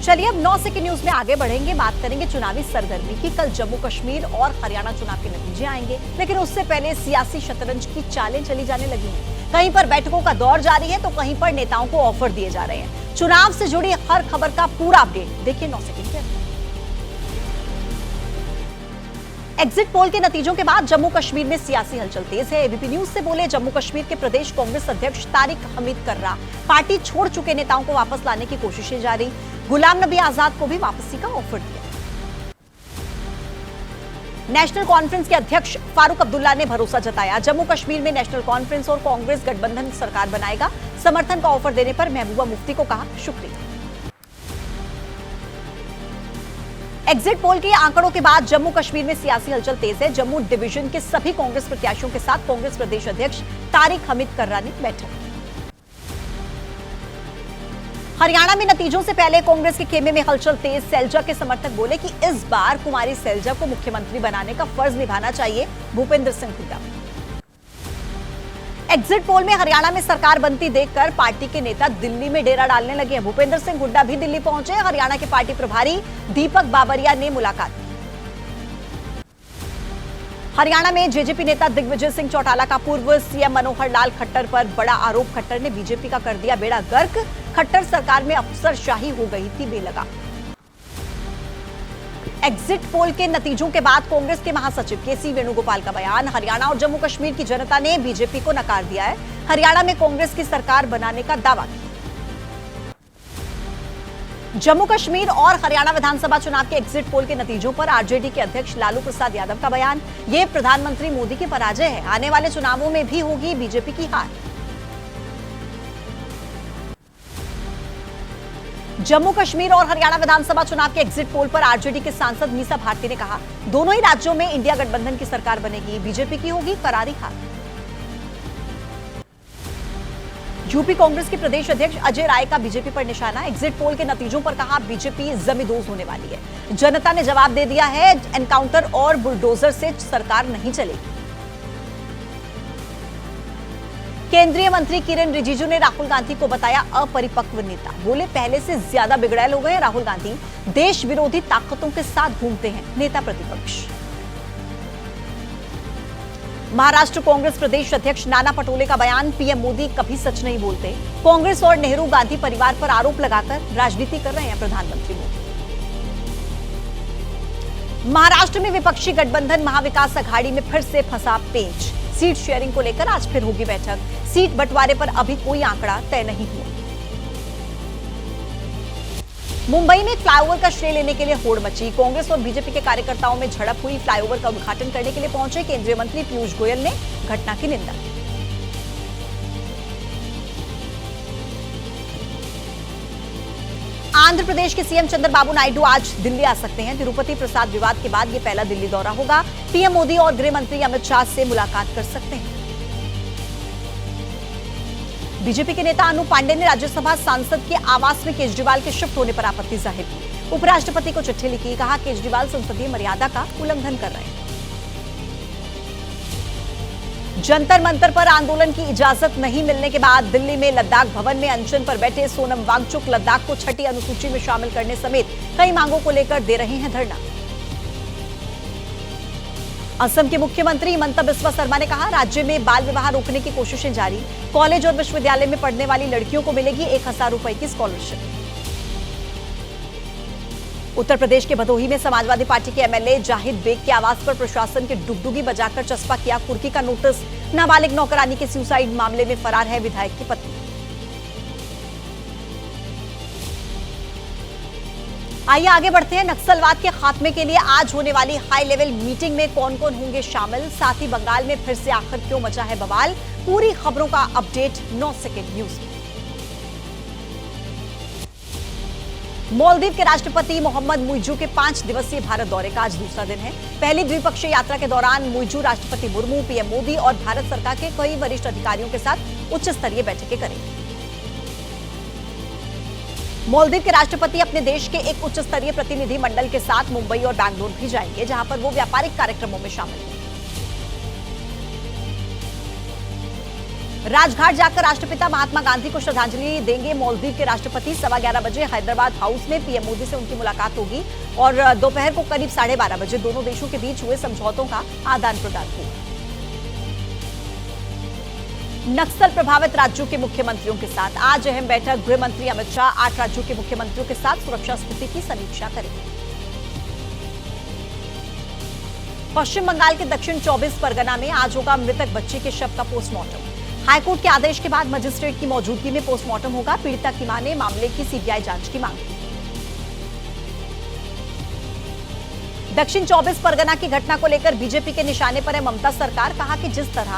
चलिए अब 9 second news में आगे बढ़ेंगे। बात करेंगे चुनावी सरगर्मी की। कल जम्मू कश्मीर और हरियाणा चुनाव के नतीजे आएंगे, लेकिन उससे पहले सियासी शतरंज की चालें चली जाने लगी हैं। कहीं पर बैठकों का दौर जारी है तो कहीं पर नेताओं को ऑफर दिए जा रहे हैं। चुनाव से जुड़ी हर खबर का पूरा अपडेट देखिए 9 सेकंड के अंदर। एग्जिट पोल के नतीजों के बाद जम्मू कश्मीर में सियासी हलचल तेज है। एबीपी न्यूज से बोले जम्मू कश्मीर के प्रदेश कांग्रेस अध्यक्ष तारिक हमीद कर्रा। पार्टी छोड़ चुके नेताओं को वापस लाने की कोशिशें जारी। गुलाम नबी आजाद को भी वापसी का ऑफर दिया। नेशनल कॉन्फ्रेंस के अध्यक्ष फारूक अब्दुल्ला ने भरोसा जताया, जम्मू कश्मीर में नेशनल कॉन्फ्रेंस और कांग्रेस गठबंधन सरकार बनाएगा। समर्थन का ऑफर देने पर महबूबा मुफ्ती को कहा शुक्रिया। एग्जिट पोल के आंकड़ों के बाद जम्मू कश्मीर में सियासी हलचल तेज है। जम्मू डिवीजन के सभी कांग्रेस प्रत्याशियों के साथ कांग्रेस प्रदेश अध्यक्ष तारिक हमीद कर्रा ने बैठक। हरियाणा में नतीजों से पहले कांग्रेस के खेमे में हलचल तेज। सैलजा के समर्थक बोले कि इस बार कुमारी सैलजा को मुख्यमंत्री बनाने का फर्ज निभाना चाहिए। भूपेंद्र सिंह हुड्डा। एग्जिट पोल में हरियाणा में सरकार बनती देखकर पार्टी के नेता दिल्ली में डेरा डालने लगे हैं। भूपेंद्र सिंह हुड्डा भी दिल्ली पहुंचे। हरियाणा के पार्टी प्रभारी दीपक बाबरिया ने मुलाकात की। हरियाणा में जेजेपी नेता दिग्विजय सिंह चौटाला का पूर्व सीएम मनोहर लाल खट्टर पर बड़ा आरोप। खट्टर ने बीजेपी का कर दिया बेड़ा गर्क। खट्टर सरकार में अफसरशाही हो गई थी बेलगा। एग्जिट पोल के नतीजों के बाद कांग्रेस के महासचिव केसी वेणुगोपाल का बयान। हरियाणा और जम्मू कश्मीर की जनता ने बीजेपी को नकार दिया है। हरियाणा में कांग्रेस की सरकार बनाने का दावा किया। जम्मू कश्मीर और हरियाणा विधानसभा चुनाव के एग्जिट पोल के नतीजों पर आरजेडी के अध्यक्ष लालू प्रसाद यादव का बयान। यह प्रधानमंत्री मोदी की पराजय है। आने वाले चुनावों में भी होगी बीजेपी की हार। जम्मू कश्मीर और हरियाणा विधानसभा चुनाव के एग्जिट पोल पर आरजेडी के सांसद मीसा भारती ने कहा, दोनों ही राज्यों में इंडिया गठबंधन की सरकार बनेगी। बीजेपी की होगी करारी हार। यूपी कांग्रेस के प्रदेश अध्यक्ष अजय राय का बीजेपी पर निशाना। एग्जिट पोल के नतीजों पर कहा, बीजेपी जमींदोज होने वाली है। जनता ने जवाब दे दिया है, एनकाउंटर और बुलडोजर से सरकार नहीं चलेगी। केंद्रीय मंत्री किरेन रिजिजू ने राहुल गांधी को बताया अपरिपक्व नेता। बोले पहले से ज्यादा बिगड़ैल हो गए राहुल गांधी। देश विरोधी ताकतों के साथ घूमते हैं नेता प्रतिपक्ष। महाराष्ट्र कांग्रेस प्रदेश अध्यक्ष नाना पटोले का बयान। पीएम मोदी कभी सच नहीं बोलते। कांग्रेस और नेहरू गांधी परिवार पर आरोप लगाकर राजनीति कर रहे हैं प्रधानमंत्री मोदी। महाराष्ट्र में विपक्षी गठबंधन महाविकास अघाड़ी में फिर से फंसा पेंच। सीट शेयरिंग को लेकर आज फिर होगी बैठक। सीट बंटवारे पर अभी कोई आंकड़ा तय नहीं हुआ। मुंबई में फ्लाईओवर का श्रेय लेने के लिए होड़ मची। कांग्रेस और बीजेपी के कार्यकर्ताओं में झड़प हुई। फ्लाईओवर का उद्घाटन करने के लिए पहुंचे केंद्रीय मंत्री पीयूष गोयल ने घटना की निंदा की। आंध्र प्रदेश के सीएम चंद्रबाबू नायडू आज दिल्ली आ सकते हैं। तिरुपति प्रसाद विवाद के बाद यह पहला दिल्ली दौरा होगा। पीएम मोदी और गृह मंत्री अमित शाह से मुलाकात कर सकते हैं। बीजेपी के नेता अनु पांडे ने राज्यसभा सांसद के आवास में केजरीवाल के शिफ्ट होने पर आपत्ति जाहिर की। उपराष्ट्रपति को चिट्ठी लिखी। कहा, केजरीवाल संसदीय मर्यादा का उल्लंघन कर रहे हैं। जंतर मंतर पर आंदोलन की इजाजत नहीं मिलने के बाद दिल्ली में लद्दाख भवन में अनशन पर बैठे सोनम वांगचुक लद्दाख को छठी अनुसूची में शामिल करने समेत कई मांगों को लेकर दे रहे हैं धरना। असम के मुख्यमंत्री हिमंता बिस्वा शर्मा ने कहा, राज्य में बाल विवाह रोकने की कोशिशें जारी। कॉलेज और विश्वविद्यालय में पढ़ने वाली लड़कियों को मिलेगी 1000 रुपए की स्कॉलरशिप। उत्तर प्रदेश के भदोही में समाजवादी पार्टी के एमएलए जाहिद बेग के आवास पर प्रशासन के डुगडुगी बजाकर चस्पा किया। कुर्की का नोटिस। नाबालिग नौकरानी के सुसाइड मामले में फरार है विधायक की पत्नी। आइए आगे बढ़ते हैं। नक्सलवाद के खात्मे के लिए आज होने वाली हाई लेवल मीटिंग में कौन कौन होंगे शामिल। साथ ही बंगाल में फिर से आखिर क्यों मचा है बवाल। पूरी खबरों का अपडेट 9 सेकंड न्यूज में। मालदीव के राष्ट्रपति मोहम्मद मुइजू के 5 दिवसीय भारत दौरे का आज दूसरा दिन है। पहली द्विपक्षीय यात्रा के दौरान मुइजू राष्ट्रपति मुर्मू, पीएम मोदी और भारत सरकार के कई वरिष्ठ अधिकारियों के साथ उच्च स्तरीय बैठकें करेंगे। मालदीव के राष्ट्रपति अपने देश के एक उच्च स्तरीय प्रतिनिधि मंडल के साथ मुंबई और बैंगलोर भी जाएंगे, जहां पर वो व्यापारिक कार्यक्रमों में शामिल होंगे। राजघाट जाकर राष्ट्रपिता महात्मा गांधी को श्रद्धांजलि देंगे मालदीव के राष्ट्रपति। 11:15 बजे हैदराबाद हाउस में पीएम मोदी से उनकी मुलाकात होगी और दोपहर को करीब 12:30 बजे दोनों देशों के बीच हुए समझौतों का आदान प्रदान होगा। नक्सल प्रभावित राज्यों के मुख्यमंत्रियों के साथ आज अहम बैठक। गृह मंत्री अमित शाह 8 राज्यों के मुख्यमंत्रियों के साथ सुरक्षा स्थिति की समीक्षा करेंगे। पश्चिम बंगाल के दक्षिण 24 परगना में आज होगा मृतक बच्चे के शव का पोस्टमार्टम। हाईकोर्ट के आदेश के बाद मजिस्ट्रेट की मौजूदगी में पोस्टमार्टम होगा। पीड़िता की मां ने मामले की सीबीआई जांच की मांग की। दक्षिण 24 परगना की घटना को लेकर बीजेपी के निशाने पर है ममता सरकार। कहा कि जिस तरह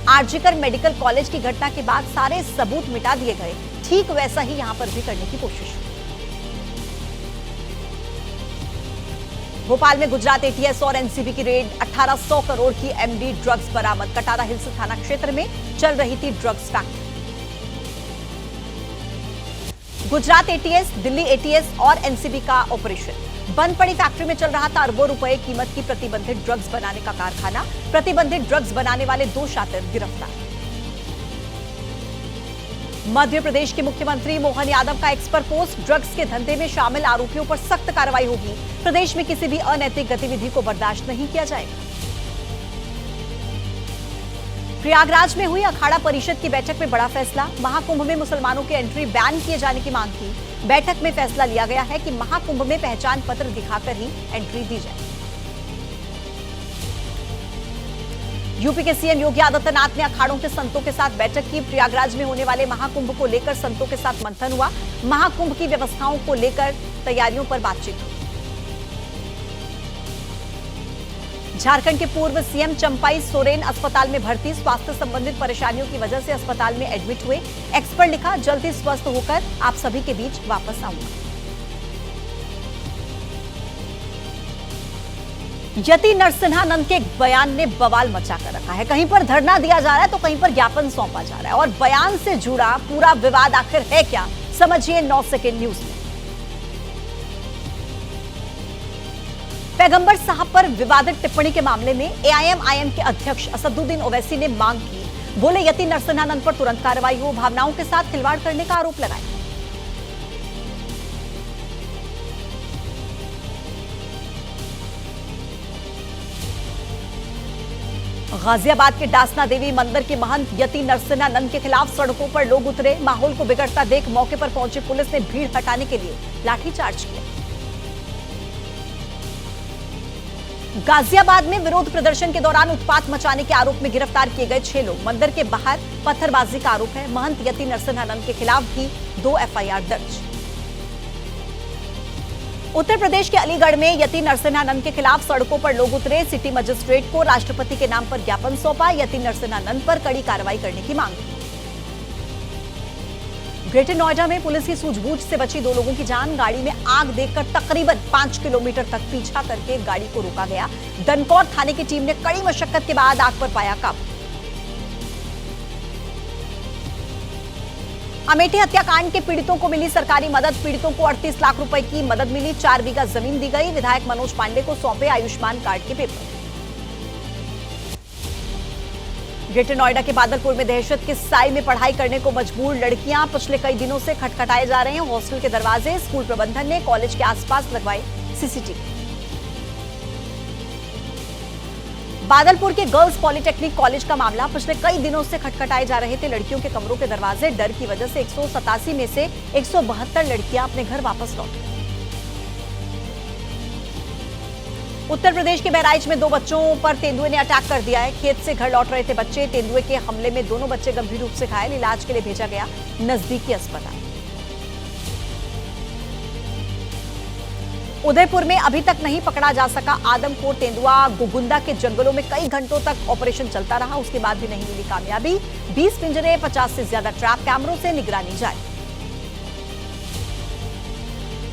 आरजीकर मेडिकल कॉलेज की घटना के बाद सारे सबूत मिटा दिए गए, ठीक वैसा ही यहां पर भी करने की कोशिश हुई। भोपाल में गुजरात एटीएस और एनसीबी की रेड। 1800 करोड़ की एमडी ड्रग्स बरामद। कटारा हिल्स थाना क्षेत्र में चल रही थी drugs factory. Gujarat ATS, Delhi ATS और एनसीबी का ऑपरेशन। बंद पड़ी फैक्ट्री में चल रहा था अरबों रुपए कीमत की प्रतिबंधित ड्रग्स बनाने का कारखाना। प्रतिबंधित ड्रग्स बनाने वाले 2 शातिर गिरफ्तार। मध्य प्रदेश के मुख्यमंत्री मोहन यादव का एक्स पर पोस्ट। ड्रग्स के धंधे में शामिल आरोपियों पर सख्त कार्रवाई होगी। प्रदेश में किसी भी अनैतिक गतिविधि को बर्दाश्त नहीं किया जाएगा। प्रयागराज में हुई अखाड़ा परिषद की बैठक में बड़ा फैसला। महाकुंभ में मुसलमानों की एंट्री बैन किए जाने की मांग की। बैठक में फैसला लिया गया है कि महाकुंभ में पहचान पत्र दिखाकर ही एंट्री दी जाए। यूपी के सीएम योगी आदित्यनाथ ने अखाड़ों के संतों के साथ बैठक की। प्रयागराज में होने वाले महाकुंभ को लेकर संतों के साथ मंथन हुआ। महाकुंभ की व्यवस्थाओं को लेकर तैयारियों पर बातचीत हुई। झारखंड के पूर्व सीएम चंपाई सोरेन अस्पताल में भर्ती। स्वास्थ्य संबंधित परेशानियों की वजह से अस्पताल में एडमिट हुए। एक्स पर लिखा, जल्द ही स्वस्थ होकर आप सभी के बीच वापस आऊंगा। यति नरसिम्हानंद के एक बयान ने बवाल मचा कर रखा है। कहीं पर धरना दिया जा रहा है तो कहीं पर ज्ञापन सौंपा जा रहा है। और बयान से जुड़ा पूरा विवाद आखिर है क्या, समझिए 9 सेकेंड न्यूज में। पैगंबर साहब पर विवादित टिप्पणी के मामले में एआईएमआईएम के अध्यक्ष असदुद्दीन ओवैसी ने मांग की। बोले यति नरसिम्हानंद पर तुरंत कार्रवाई हो। भावनाओं के साथ खिलवाड़ करने का आरोप लगाया। गाजियाबाद के डासना देवी मंदिर के महंत यति नरसिम्हानंद के खिलाफ सड़कों पर लोग उतरे। माहौल को बिगड़ता देख मौके पर पहुंची पुलिस ने भीड़ हटाने के लिए लाठीचार्ज किया। गाजियाबाद में विरोध प्रदर्शन के दौरान उत्पात मचाने के आरोप में गिरफ्तार किए गए 6 लोग। मंदिर के बाहर पत्थरबाजी का आरोप है। महंत यति नरसिम्हानंद के खिलाफ भी 2 एफआईआर दर्ज। उत्तर प्रदेश के अलीगढ़ में यति नरसिम्हानंद के खिलाफ सड़कों पर लोग उतरे। सिटी मजिस्ट्रेट को राष्ट्रपति के नाम पर ज्ञापन सौंपा। यति नरसिम्हानंद पर कड़ी कार्रवाई करने की मांग की। ग्रेटर नोएडा में पुलिस की सूझबूझ से बची 2 लोगों की जान। गाड़ी में आग देखकर तकरीबन 5 किलोमीटर तक पीछा करके गाड़ी को रोका गया। दनकौर थाने की टीम ने कड़ी मशक्कत के बाद आग पर पाया काबू। अमेठी हत्याकांड के पीड़ितों को मिली सरकारी मदद। पीड़ितों को 38 लाख रुपए की मदद मिली। 4 बीघा जमीन दी गई। विधायक मनोज पांडे को सौंपे आयुष्मान कार्ड के पेपर। ग्रेटर नोएडा के बादलपुर में दहशत के साए में पढ़ाई करने को मजबूर लड़कियां। पिछले कई दिनों से खटखटाए जा रहे हैं हॉस्टल के दरवाजे। स्कूल प्रबंधन ने कॉलेज के आसपास लगवाए सीसीटीवी। बादलपुर के गर्ल्स पॉलिटेक्निक कॉलेज का मामला। पिछले कई दिनों से खटखटाए जा रहे थे लड़कियों के कमरों के दरवाजे। डर की वजह से 187 में से 172 लड़कियां अपने घर वापस लौटी। उत्तर प्रदेश के बहराइच में 2 बच्चों पर तेंदुए ने अटैक कर दिया है। खेत से घर लौट रहे थे बच्चे। तेंदुए के हमले में दोनों बच्चे गंभीर रूप से घायल। इलाज के लिए भेजा गया नजदीकी अस्पताल। उदयपुर में अभी तक नहीं पकड़ा जा सका आदमखोर तेंदुआ। गुगुंदा के जंगलों में कई घंटों तक ऑपरेशन चलता रहा, उसके बाद भी नहीं मिली कामयाबी। 20 पिंजरे, 50 से ज्यादा ट्रैप कैमरों से निगरानी जारी।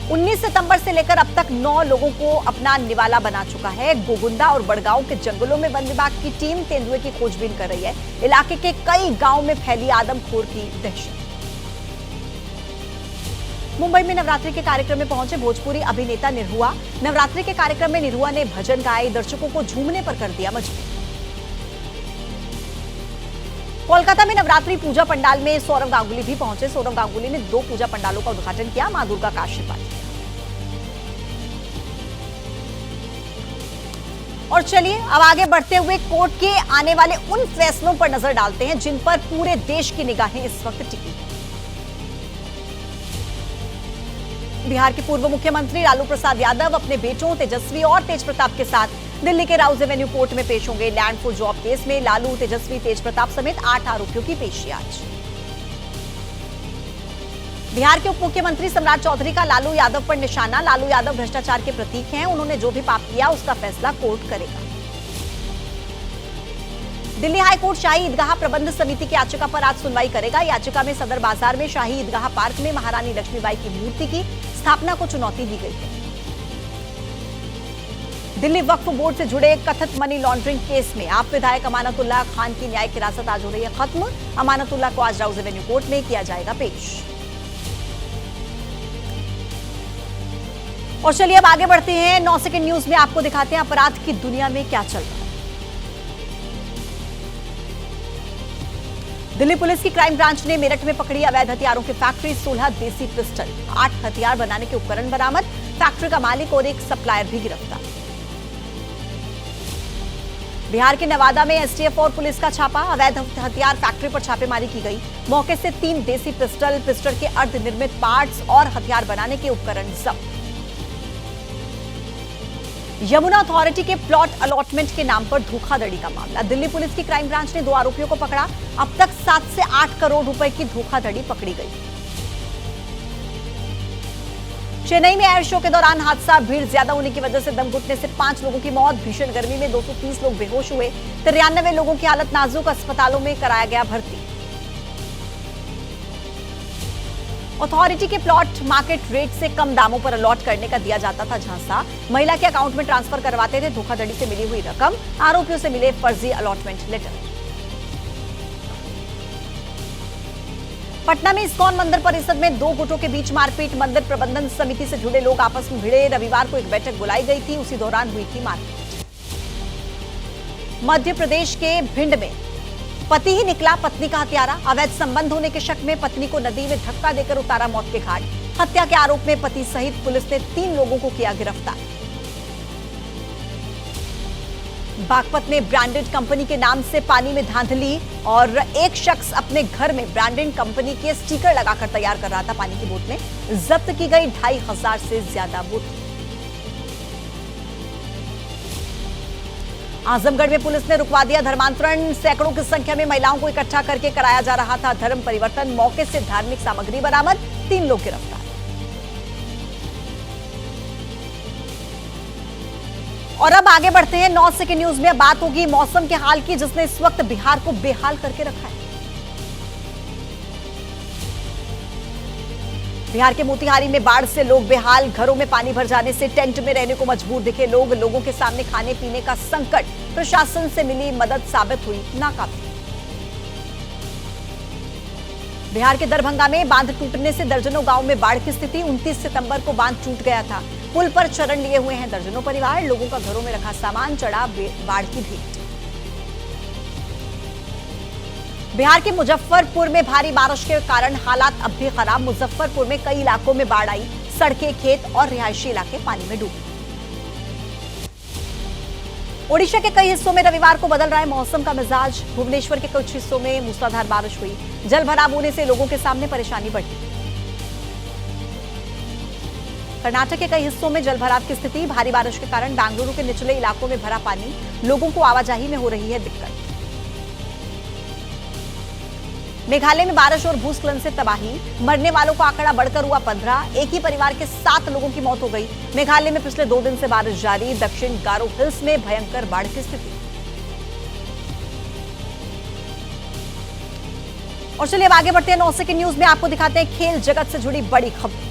19 सितंबर से लेकर अब तक 9 लोगों को अपना निवाला बना चुका है। गोगुंदा और बड़गांव के जंगलों में वन विभाग की टीम तेंदुए की खोजबीन कर रही है। इलाके के कई गांव में फैली आदमखोर की दहशत। मुंबई में नवरात्रि के कार्यक्रम में पहुंचे भोजपुरी अभिनेता निरहुआ। नवरात्रि के कार्यक्रम में निरहुआ ने भजन गाए, दर्शकों को झूमने पर कर दिया मजबूर। कोलकाता में नवरात्रि पूजा पंडाल में सौरव गांगुली भी पहुंचे। सौरव गांगुली ने 2 पूजा पंडालों का उद्घाटन किया, मां दुर्गा का आशीर्वाद किया। और चलिए अब आगे बढ़ते हुए कोर्ट के आने वाले उन फैसलों पर नजर डालते हैं जिन पर पूरे देश की निगाहें इस वक्त टिकी हैं। बिहार के पूर्व मुख्यमंत्री लालू प्रसाद यादव अपने बेटों तेजस्वी और तेज प्रताप के साथ दिल्ली के राउज एवेन्यू कोर्ट में पेश होंगे। लैंड फॉर जॉब केस में लालू, तेजस्वी, तेज प्रताप समेत 8 आरोपियों की पेशी आज। बिहार के उप मुख्यमंत्री सम्राट चौधरी का लालू यादव पर निशाना। लालू यादव भ्रष्टाचार के प्रतीक हैं, उन्होंने जो भी पाप किया उसका फैसला कोर्ट करेगा। दिल्ली हाईकोर्ट शाही ईदगाह प्रबंध समिति की याचिका पर आज सुनवाई करेगा। याचिका में सदर बाजार में शाही ईदगाह पार्क में महारानी लक्ष्मीबाई की मूर्ति की स्थापना को चुनौती दी गई है। दिल्ली वक्फ बोर्ड से जुड़े कथित मनी लॉन्ड्रिंग केस में आप विधायक अमानतुल्लाह खान की न्यायिक हिरासत आज हो रही है खत्म। अमानतुल्लाह को आज राउज एवेन्यू कोर्ट में किया जाएगा पेश। और चलिए अब आगे बढ़ते हैं। 9 सेकंड न्यूज में आपको दिखाते हैं अपराध की दुनिया में क्या चल रहा है। दिल्ली पुलिस की क्राइम ब्रांच ने मेरठ में पकड़ी अवैध हथियारों की फैक्ट्री, 16 देसी पिस्टल, 8 हथियार बनाने के उपकरण बरामद। फैक्ट्री का मालिक और एक सप्लायर भी गिरफ्तार। बिहार के नवादा में एसटीएफ और पुलिस का छापा, अवैध हथियार फैक्ट्री पर छापेमारी की गई। मौके से 3 देसी पिस्टल के अर्धनिर्मित पार्ट्स और हथियार बनाने के उपकरण जब्त। यमुना अथॉरिटी के प्लॉट अलॉटमेंट के नाम पर धोखाधड़ी का मामला, दिल्ली पुलिस की क्राइम ब्रांच ने 2 आरोपियों को पकड़ा। अब तक 7 से 8 करोड़ रुपए की धोखाधड़ी पकड़ी गई। चेन्नई में एयर शो के दौरान हादसा, भीड़ ज्यादा होने की वजह से दम घुटने से 5 लोगों की मौत। भीषण गर्मी में 230 लोग बेहोश हुए। 93 लोगों की हालत नाजुक, अस्पतालों में कराया गया भर्ती। अथॉरिटी के प्लॉट मार्केट रेट से कम दामों पर अलॉट करने का दिया जाता था झांसा। महिला के अकाउंट में ट्रांसफर करवाते थे। धोखाधड़ी से मिली हुई रकम, आरोपियों से मिले फर्जी अलॉटमेंट लेटर। पटना में इस्कॉन मंदिर परिसर में 2 गुटों के बीच मारपीट। मंदिर प्रबंधन समिति से जुड़े लोग आपस में भिड़े। रविवार को एक बैठक बुलाई गई थी, उसी दौरान हुई थी मारपीट। मध्य प्रदेश के भिंड में पति ही निकला पत्नी का हत्यारा। अवैध संबंध होने के शक में पत्नी को नदी में धक्का देकर उतारा मौत के घाट। हत्या के आरोप में पति सहित पुलिस ने 3 लोगों को किया गिरफ्तार। बागपत में ब्रांडेड कंपनी के नाम से पानी में धांधली और एक शख्स अपने घर में ब्रांडेड कंपनी के स्टिकर लगाकर तैयार कर रहा था पानी की बोतलें। जब्त की गई 2500 से ज्यादा बोतलें। आजमगढ़ में पुलिस ने रुकवा दिया धर्मांतरण। सैकड़ों की संख्या में महिलाओं को इकट्ठा करके कराया जा रहा था धर्म परिवर्तन। मौके से धार्मिक सामग्री बरामद, 3 लोग गिरफ्तार। और अब आगे बढ़ते हैं 9 सेकंड न्यूज में। बात होगी मौसम के हाल की, जिसने इस वक्त बिहार को बेहाल करके रखा है। बिहार के मोतिहारी में बाढ़ से लोग बेहाल। घरों में पानी भर जाने से टेंट में रहने को मजबूर दिखे लोग। लोगों के सामने खाने पीने का संकट। प्रशासन से मिली मदद साबित हुई नाकाफी। बिहार के दरभंगा में बांध टूटने से दर्जनों गांव में बाढ़ की स्थिति। 29 सितंबर को बांध टूट गया था। पुल पर शरण लिए हुए हैं दर्जनों परिवार। लोगों का घरों में रखा सामान चढ़ा बाढ़ की भेंट। बिहार के मुजफ्फरपुर में भारी बारिश के कारण हालात अब भी खराब। मुजफ्फरपुर में कई इलाकों में बाढ़ आई। सड़कें, खेत और रिहायशी इलाके पानी में डूबे। ओडिशा के कई हिस्सों में रविवार को बदल रहा है मौसम का मिजाज। भुवनेश्वर के कुछ हिस्सों में मूसलाधार बारिश हुई। जल भराव होने से लोगों के सामने परेशानी बढ़ी। कर्नाटक के कई हिस्सों में जल भराव की स्थिति। भारी बारिश के कारण बेंगलुरु के निचले इलाकों में भरा पानी। लोगों को आवाजाही में हो रही है दिक्कत। मेघालय में बारिश और भूस्खलन से तबाही। मरने वालों का आंकड़ा बढ़कर हुआ 15। एक ही परिवार के 7 लोगों की मौत हो गई। मेघालय में पिछले 2 दिन से बारिश जारी। दक्षिण गारो हिल्स में भयंकर बाढ़ की स्थिति। और चलिए अब आगे बढ़ते हैं 9 सेकंड न्यूज में। आपको दिखाते हैं खेल जगत से जुड़ी बड़ी खबर।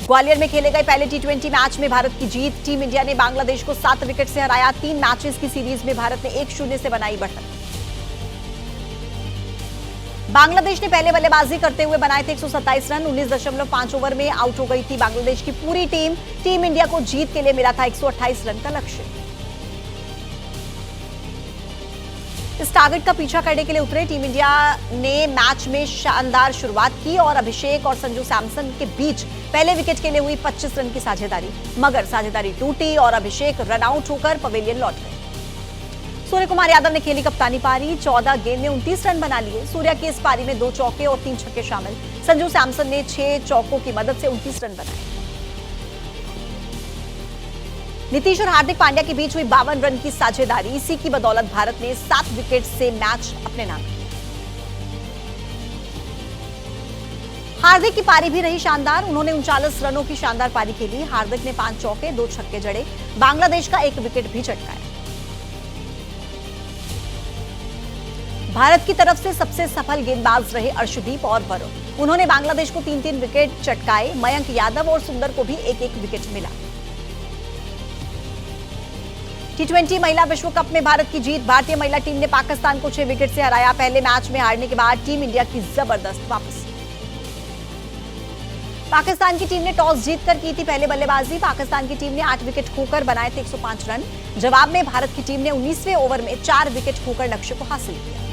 ग्वालियर में खेले गए पहले टी20 मैच में भारत की जीत। टीम इंडिया ने बांग्लादेश को 7 विकेट से हराया। 3 मैचेस की सीरीज में भारत ने 1-0 से बनाई बढ़त। बांग्लादेश ने पहले बल्लेबाजी करते हुए बनाए थे 127 रन। 19.5 ओवर में आउट हो गई थी बांग्लादेश की पूरी टीम। टीम इंडिया को जीत के लिए मिला था 128 रन का लक्ष्य। टारगेट का पीछा करने के लिए उतरे टीम इंडिया ने मैच में शानदार शुरुआत की और अभिषेक और संजू सैमसन के बीच पहले विकेट के लिए हुई 25 रन की साझेदारी, मगर साझेदारी टूटी और अभिषेक रन आउट होकर पवेलियन लौट गए। सूर्य कुमार यादव ने खेली कप्तानी पारी, 14 गेंद में 29 रन बना लिए। सूर्या की इस पारी में 2 चौके और 3 छक्के शामिल। संजू सैमसन ने 6 चौकों की मदद से 29 रन बनाए। नीतीश और हार्दिक पांड्या के बीच हुई 52 रन की साझेदारी, इसी की बदौलत भारत ने 7 विकेट से मैच अपने नाम किया। हार्दिक की पारी भी रही शानदार, उन्होंने 39 रनों की शानदार पारी खेली। हार्दिक ने 5 चौके 2 छक्के जड़े, बांग्लादेश का 1 विकेट भी चटकाया। भारत की तरफ से सबसे सफल गेंदबाज रहे अर्शदीप और वरुण, उन्होंने बांग्लादेश को 3-3 विकेट चटकाए। मयंक यादव और सुंदर को भी 1-1 विकेट मिला। T20 महिला विश्व कप में भारत की जीत, भारतीय महिला टीम ने पाकिस्तान को 6 विकेट से हराया। पहले मैच में हारने के बाद टीम इंडिया की जबरदस्त वापसी। पाकिस्तान की टीम ने टॉस जीतकर की थी पहले बल्लेबाजी। पाकिस्तान की टीम ने 8 विकेट खोकर बनाए थे 105 रन। जवाब में भारत की टीम ने 19वें ओवर में 4 विकेट खोकर लक्ष्य को हासिल किया।